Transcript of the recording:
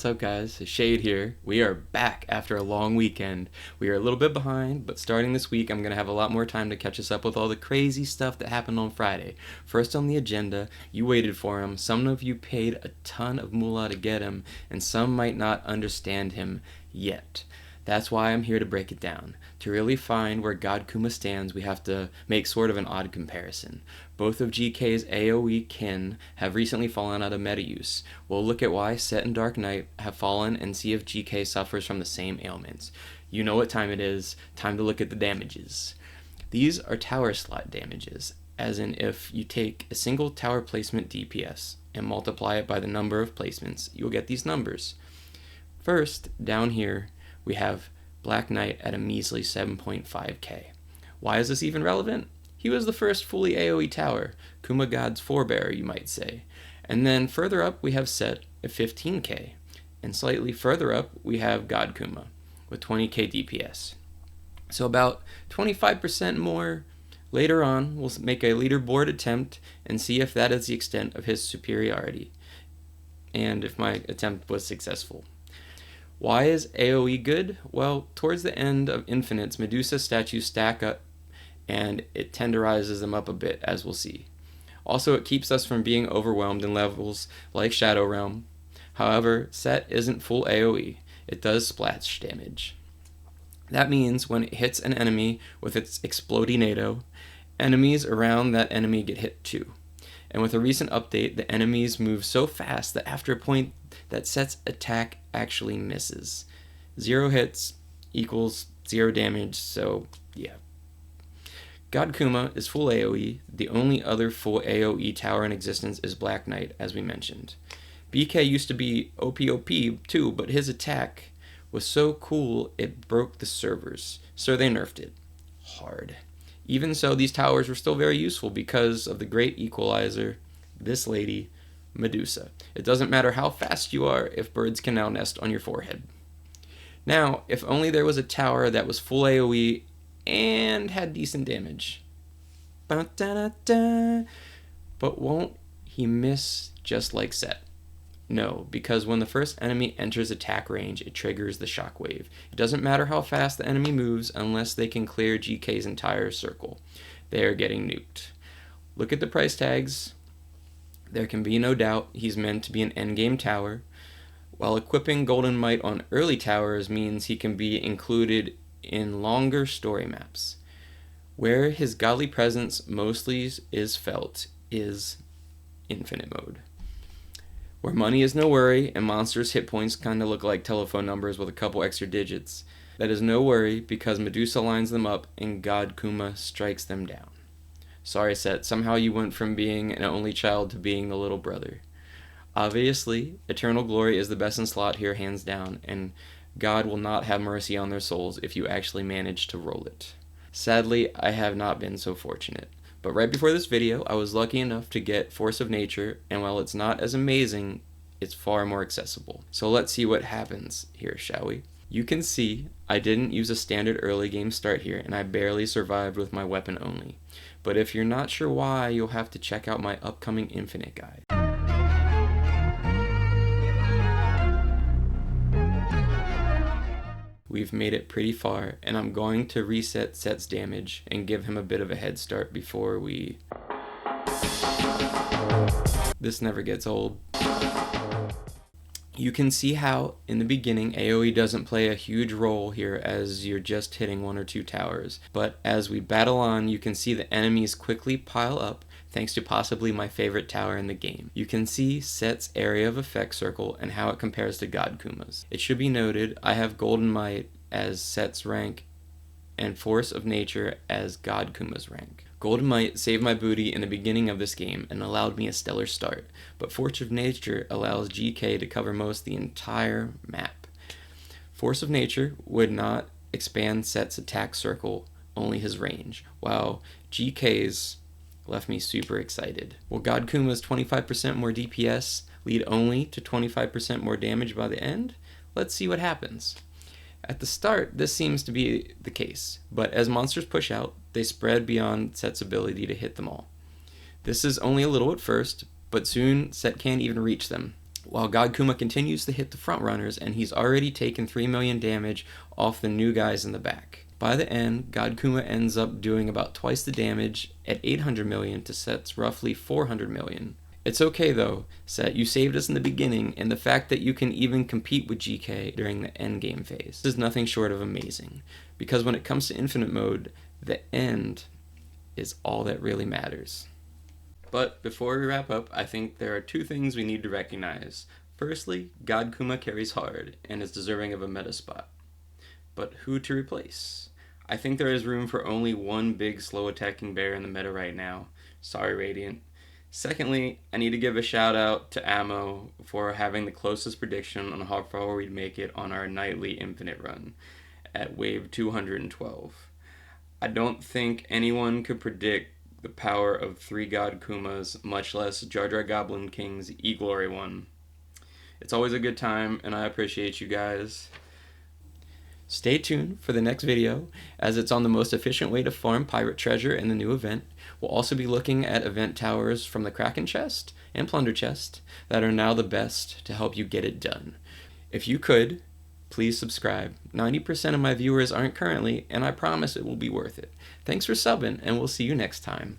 what's up guys? Shade here. We are back after a long weekend. We are a little bit behind, but starting this week I'm going to have a lot more time to catch us up with all the crazy stuff that happened on Friday. First on the agenda, you waited for him, some of you paid a ton of moolah to get him, and some might not understand him yet. That's why I'm here to break it down. To really find where God Kuma stands, we have to make sort of an odd comparison. Both of GK's AoE kin have recently fallen out of meta use. We'll look at why Set and Dark Knight have fallen and see if GK suffers from the same ailments. You know what time it is. Time to look at the damages. These are tower slot damages, as in if you take a single tower placement DPS and multiply it by the number of placements, you'll get these numbers. First, down here, we have Black Knight at a measly 7.5k. Why is this even relevant? He was the first fully AoE tower, Kuma God's forebearer, you might say. And then further up we have Set at 15k. And slightly further up we have God Kuma with 20k DPS. So about 25% more. Later on we'll make a leaderboard attempt and see if that is the extent of his superiority. And if my attempt was successful. Why is AoE good? Well, towards the end of Infinites, Medusa statues stack up and it tenderizes them up a bit, as we'll see. Also, it keeps us from being overwhelmed in levels like Shadow Realm. However, Set isn't full AoE. It does splash damage. That means when it hits an enemy with its SplodieNado, enemies around that enemy get hit too. And with a recent update, the enemies move so fast that after a point that Set's attack actually misses. 0 hits equals 0 damage, so yeah. God Kuma is full AoE. The only other full AoE tower in existence is Black Knight, as we mentioned. BK used to be OP too, but his attack was so cool it broke the servers, so they nerfed it hard. Even so, these towers were still very useful because of the great equalizer, this lady, Medusa. It doesn't matter how fast you are if birds can now nest on your forehead. Now, if only there was a tower that was full AoE and had decent damage. But won't he miss just like Set? No, because when the first enemy enters attack range, it triggers the shockwave. It doesn't matter how fast the enemy moves unless they can clear GK's entire circle. They are getting nuked. Look at the price tags. There can be no doubt he's meant to be an endgame tower, while equipping Golden Might on early towers means he can be included in longer story maps. Where his godly presence mostly is felt is Infinite mode, where money is no worry and monsters' hit points kind of look like telephone numbers with a couple extra digits. That is no worry because Medusa lines them up and God Kuma strikes them down. Sorry Set, somehow you went from being an only child to being the little brother. Obviously, Eternal Glory is the best in slot here hands down, and God will not have mercy on their souls if you actually manage to roll it. Sadly, I have not been so fortunate. But right before this video, I was lucky enough to get Force of Nature, and while it's not as amazing, it's far more accessible. So let's see what happens here, shall we? You can see I didn't use a standard early game start here, and I barely survived with my weapon only. But if you're not sure why, you'll have to check out my upcoming Infinite guide. We've made it pretty far, and I'm going to reset Set's damage and give him a bit of a head start before we... This never gets old. You can see how, in the beginning, AoE doesn't play a huge role here as you're just hitting 1 or 2 towers. But as we battle on, you can see the enemies quickly pile up, thanks to possibly my favorite tower in the game. You can see Set's area of effect circle and how it compares to God Kuma's. It should be noted, I have Golden Might as Set's rank and Force of Nature as God Kuma's rank. Golden Might saved my booty in the beginning of this game and allowed me a stellar start, but Force of Nature allows GK to cover most the entire map. Force of Nature would not expand Set's attack circle, only his range, while GK's left me super excited. Will God Kuma's 25% more DPS lead only to 25% more damage by the end? Let's see what happens. At the start, this seems to be the case, but as monsters push out, they spread beyond Set's ability to hit them all. This is only a little at first, but soon Set can't even reach them. while God Kuma continues to hit the front runners, and he's already taken 3 million damage off the new guys in the back. By the end, God Kuma ends up doing about twice the damage at 800 million to Set's roughly 400 million. It's okay though, Set, you saved us in the beginning, and the fact that you can even compete with GK during the endgame phase is nothing short of amazing, because when it comes to infinite mode, the end is all that really matters. But before we wrap up, I think there are 2 things we need to recognize. Firstly, God Kuma carries hard and is deserving of a meta spot. But who to replace? I think there is room for only one big slow attacking bear in the meta right now. Sorry, Radiant. Secondly, I need to give a shout out to Ammo for having the closest prediction on how far we'd make it on our nightly infinite run at wave 212. I don't think anyone could predict the power of 3 God Kumas, much less Jar Jar Goblin King's E-Glory one. It's always a good time, and I appreciate you guys. Stay tuned for the next video, as it's on the most efficient way to farm pirate treasure in the new event. We'll also be looking at event towers from the Kraken chest and Plunder chest that are now the best to help you get it done. If you could, please subscribe. 90% of my viewers aren't currently, and I promise it will be worth it. Thanks for subbing, and we'll see you next time.